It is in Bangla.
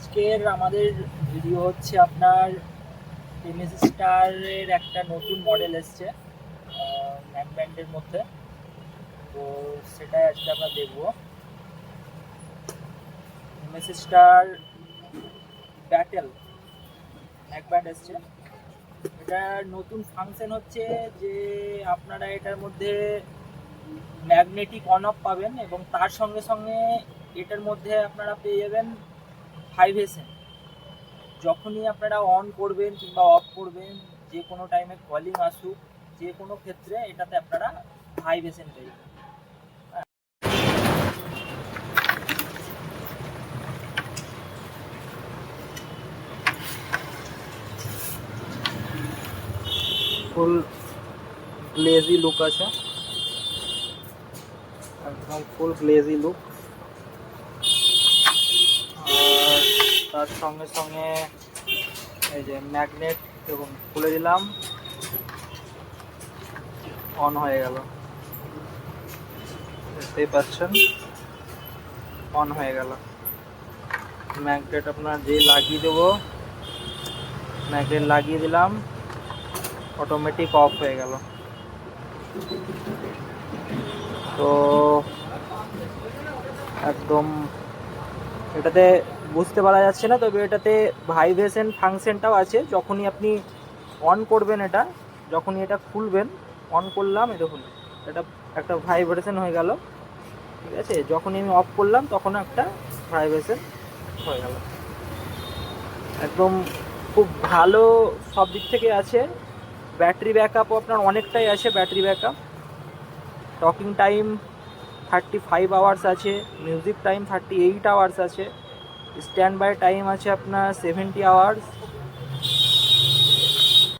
আজকের আমাদের ভিডিও হচ্ছে আপনার এমএস স্টারের একটা নতুন মডেল এসছে ম্যাক ব্যান্ডের মধ্যে। তো সেটাই আজকে আমরা দেখবো। MS star battle Mac band এসছে। এটার নতুন ফাংশন হচ্ছে যে আপনারা এটার মধ্যে ম্যাগনেটিক অন অফ পাবেন এবং তার সঙ্গে সঙ্গে এটার মধ্যে আপনারা পেয়ে যাবেন ভাইব্রেশন। যখনই আপনারা অন করবেন কিংবা অফ করবেন, যে কোনো টাইমে কলিং আসুক, যে কোনো ক্ষেত্রে এটাতে আপনারা ভাইব্রেশন পাবেন। ফুল গ্লেজি লুক আছে, একদম ফুল গ্লেজি লুক। আর তার সঙ্গে সঙ্গে এই যে ম্যাগনেট, দেখুন খুলে দিলাম, অন হয়ে গেল, দেখতেই পাচ্ছেন অন হয়ে গেল। ম্যাগনেট আপনার যে লাগিয়ে দেবো, ম্যাগনেট লাগিয়ে দিলাম, অটোমেটিক অফ হয়ে গেল। তো একদম এটাতে বুঝতে পারা যাচ্ছে না, তবে এটাতে ভাইব্রেশন ফাংশনটাও আছে। যখনই আপনি অন করবেন, এটা যখনই এটা খুলবেন, অন করলাম, এই দেখুন এটা একটা ভাইব্রেশন হয়ে গেল, ঠিক আছে। যখনই আমি অফ করলাম তখন একটা ভাইব্রেশন হয়ে গেল। একদম খুব ভালো সব দিক থেকে আছে। ব্যাটারি ব্যাকআপও আপনার অনেকটাই আছে। Battery backup, talking time 35 hours আছে, মিউজিক টাইম 38 আওয়ার্স আছে, স্ট্যান্ড বাই টাইম আছে আপনার 70 আওয়ার্স,